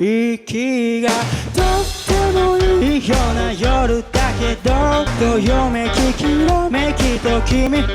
息がとってもいいような夜だけどどよめききらめきと君も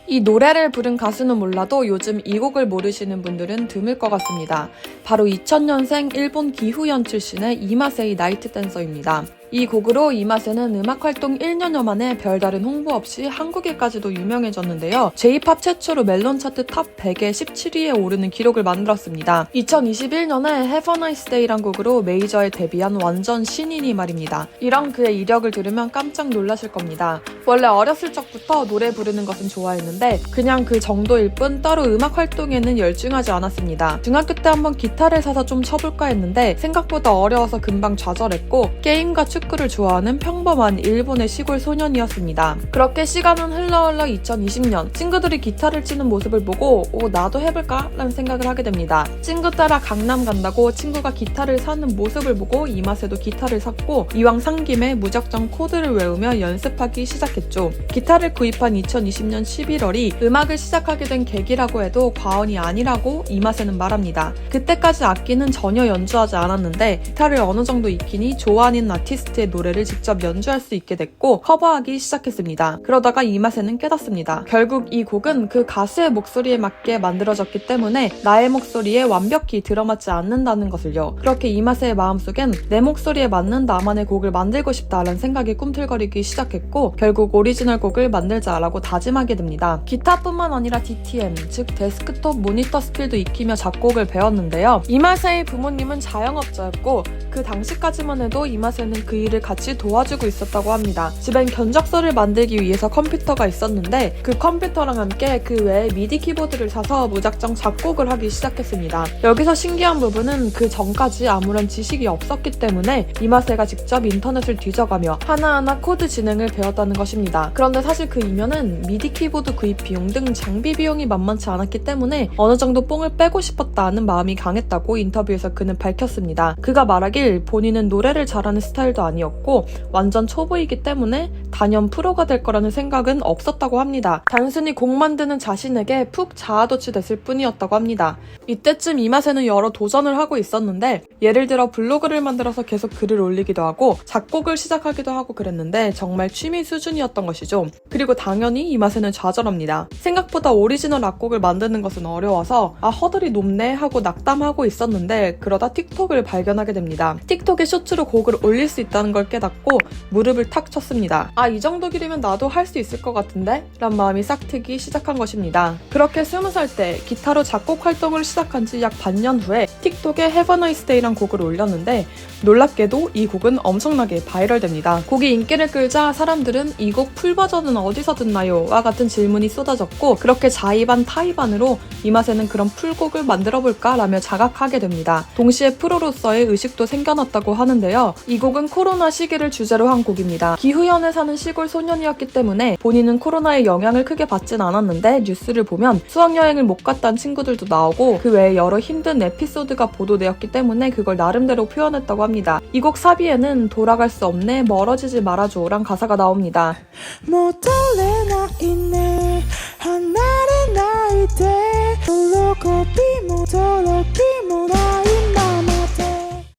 이 노래를 부른 가수는 몰라도 요즘 이 곡을 모르시는 분들은 드물 것 같습니다. 바로 2000년생 일본 기후현 출신의 이마세이 나이트 댄서입니다. 이 곡으로 이마세는 음악활동 1년여 만에 별다른 홍보 없이 한국에까지도 유명해졌는데요. J-POP 최초로 멜론 차트 탑 100에 17위에 오르는 기록을 만들었습니다. 2021년에 Have a Nice Day란 곡으로 메이저에 데뷔한 완전 신인이 말입니다. 이런 그의 이력을 들으면 깜짝 놀라실 겁니다. 원래 어렸을 적부터 노래 부르는 것은 좋아했는데 그냥 그 정도일 뿐 따로 음악 활동에는 열중하지 않았습니다. 중학교 때 한번 기타를 사서 좀 쳐볼까 했는데 생각보다 어려워서 금방 좌절했고 게임과 축구를 좋아하는 평범한 일본의 시골 소년이었습니다. 그렇게 시간은 흘러 2020년 친구들이 기타를 치는 모습을 보고 나도 해볼까? 라는 생각을 하게 됩니다. 친구 따라 강남 간다고 친구가 기타를 사는 모습을 보고 이마세도 기타를 샀고 이왕 산 김에 무작정 코드를 외우며 연습하기 시작했죠. 기타를 구입한 2020년 11월이 음악을 시작하게 된 계기라고 해도 과언이 아니라고 이마세는 말합니다. 그때까지 악기는 전혀 연주하지 않았는데 기타를 어느 정도 익히니 좋아하는 아티스트의 노래를 직접 연주할 수 있게 됐고 커버하기 시작했습니다. 그러다가 이마세는 깨닫습니다. 결국 이 곡은 그 가수의 목소리에 맞게 만들어졌기 때문에 나의 목소리에 완벽히 들어맞지 않는다는 것을요. 그렇게 이마세의 마음속엔 내 목소리에 맞는 나만의 곡을 만들고 싶다라는 생각이 꿈틀거리기 시작했고 결국 오리지널 곡을 만들자라고 다짐하게 됩니다. 기타뿐만 아니라 DTM, 즉 데스크톱 모니터 스킬도 익히며 작곡을 배웠는데요. 이마세의 부모님은 자영업자였고 그 당시까지만 해도 이마세는 그 일을 같이 도와주고 있었다고 합니다. 집엔 견적서를 만들기 위해서 컴퓨터가 있었는데 그 컴퓨터랑 함께 그 외에 미디 키보드를 사서 무작정 작곡을 하기 시작했습니다. 여기서 신기한 부분은 그 전까지 아무런 지식이 없었기 때문에 이마세가 직접 인터넷을 뒤져가며 하나하나 코드 진행을 배웠다는 것입니다. 그런데 사실 그 이면은 미디 키보드 구입 비용 등 장비 비용이 만만치 않았기 때문에 어느 정도 뽕을 빼고 싶었다는 마음이 강했다고 인터뷰에서 그는 밝혔습니다. 그가 말하길 본인은 노래를 잘하는 스타일도 아니었고 완전 초보이기 때문에 단연 프로가 될 거라는 생각은 없었다고 합니다. 단순히 곡 만드는 자신에게 푹 자아도취됐을 뿐이었다고 합니다. 이때쯤 이마세는 여러 도전을 하고 있었는데 예를 들어 블로그를 만들어서 계속 글을 올리기도 하고 작곡을 시작하기도 하고 그랬는데 정말 취미 수준이었던 것이죠. 그리고 당연히 이마세는 좌절합니다. 생각보다 오리지널 악곡을 만드는 것은 어려워서 허들이 높네 하고 낙담하고 있었는데 그러다 틱톡을 발견하게 됩니다. 틱톡에 쇼츠로 곡을 올릴 수 있다는 걸 깨닫고 무릎을 탁 쳤습니다. 이 정도 길이면 나도 할 수 있을 것 같은데? 란 마음이 싹 트기 시작한 것입니다. 그렇게 20살 때 기타로 작곡 활동을 시작한 지 약 반년 후에 틱톡에 Have a Nice Day란 곡을 올렸는데 놀랍게도 이 곡은 엄청나게 바이럴됩니다. 곡이 인기를 끌자 사람들은 이 곡 풀버전은 어디서 듣나요? 와 같은 질문이 쏟아졌고 그렇게 자의반 타의반으로 이마세는 그런 풀곡을 만들어볼까? 라며 자각하게 됩니다. 동시에 프로로서의 의식도 생겨났다고 하는데요. 이 곡은 코로나 시기를 주제로 한 곡입니다. 기후현에 사는 시골 소년이었기 때문에 본인은 코로나의 영향을 크게 받진 않았는데 뉴스를 보면 수학여행을 못 갔다는 친구들도 나오고 그 외에 여러 힘든 에피소드가 보도되었기 때문에 그걸 나름대로 표현했다고 합니다. 이 곡 사비에는 돌아갈 수 없네 멀어지지 말아줘 란 가사가 나옵니다.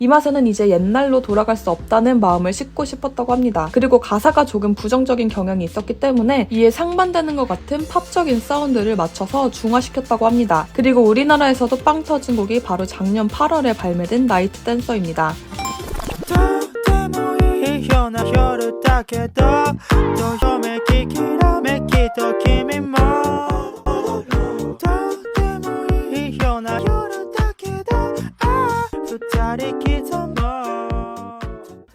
이마세는 이제 옛날로 돌아갈 수 없다는 마음을 싣고 싶었다고 합니다. 그리고 가사가 조금 부정적인 경향이 있었기 때문에 이에 상반되는 것 같은 팝적인 사운드를 맞춰서 중화시켰다고 합니다. 그리고 우리나라에서도 빵 터진 곡이 바로 작년 8월에 발매된 나이트 댄서입니다.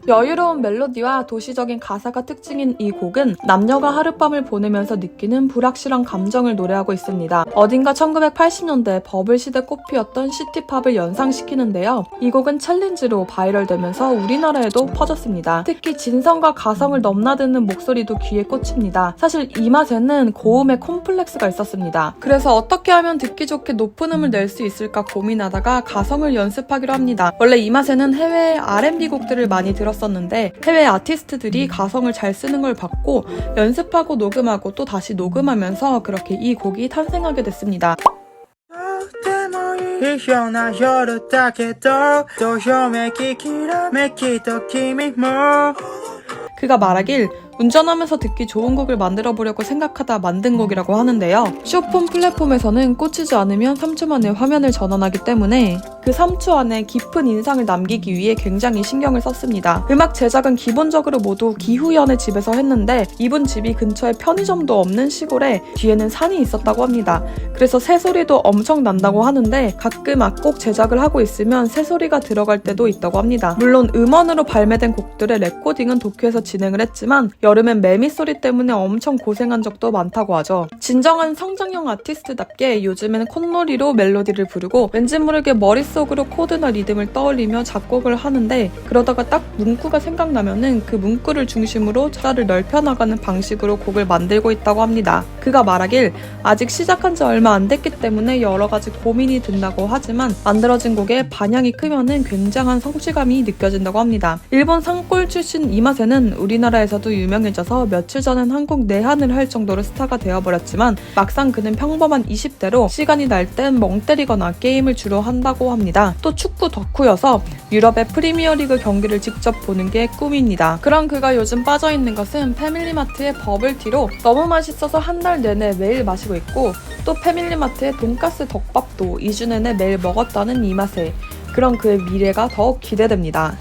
여유로운 멜로디와 도시적인 가사가 특징인 이 곡은 남녀가 하룻밤을 보내면서 느끼는 불확실한 감정을 노래하고 있습니다. 어딘가 1980년대 버블 시대 꽃피었던 시티팝을 연상시키는데요. 이 곡은 챌린지로 바이럴되면서 우리나라에도 퍼졌습니다. 특히 진성과 가성을 넘나드는 목소리도 귀에 꽂힙니다. 사실 이마세는 고음에 콤플렉스가 있었습니다. 그래서 어떻게 하면 듣기 좋게 높은 음을 낼 수 있을까 고민하다가 가성을 연습하기로 합니다. 원래 이마세는 해외 R&B 곡들을 많이 들었었는데 해외 아티스트들이 가성을 잘 쓰는 걸 봤고 연습하고 녹음하고 또 다시 녹음하면서 그렇게 이 곡이 탄생하게 됐습니다. いような夜だけどどよめききらめきと君も 그가 말하길 운전하면서 듣기 좋은 곡을 만들어 보려고 생각하다 만든 곡이라고 하는데요. 쇼폰 플랫폼에서는 꽂히지 않으면 3초 만에 화면을 전환하기 때문에 그 3초 안에 깊은 인상을 남기기 위해 굉장히 신경을 썼습니다. 음악 제작은 기본적으로 모두 기후연의 집에서 했는데 이분 집이 근처에 편의점도 없는 시골에 뒤에는 산이 있었다고 합니다. 그래서 새소리도 엄청 난다고 하는데 가끔 악곡 제작을 하고 있으면 새소리가 들어갈 때도 있다고 합니다. 물론 음원으로 발매된 곡들의 레코딩은 도쿄에서 진행을 했지만 여름엔 매미 소리 때문에 엄청 고생한 적도 많다고 하죠. 진정한 성장형 아티스트답게 요즘에는 콧놀이로 멜로디를 부르고 왠지 모르게 머릿속으로 코드나 리듬을 떠올리며 작곡을 하는데 그러다가 딱 문구가 생각나면은 그 문구를 중심으로 자를 넓혀나가는 방식으로 곡을 만들고 있다고 합니다. 그가 말하길 아직 시작한 지 얼마 안 됐기 때문에 여러 가지 고민이 든다고 하지만 만들어진 곡의 반향이 크면은 굉장한 성취감이 느껴진다고 합니다. 일본 산골 출신 이마세는 우리나라에서도 유명해져서 며칠 전엔 한국 내한을 할 정도로 스타가 되어버렸지만 막상 그는 평범한 20대로 시간이 날 땐 멍 때리거나 게임을 주로 한다고 합니다. 또 축구 덕후여서 유럽의 프리미어리그 경기를 직접 보는 게 꿈입니다. 그런 그가 요즘 빠져있는 것은 패밀리마트의 버블티로 너무 맛있어서 한 달 내내 매일 마시고 있고 또 패밀리마트의 돈가스 덮밥도 2주 내내 매일 먹었다는 이마세. 그런 그의 미래가 더욱 기대됩니다.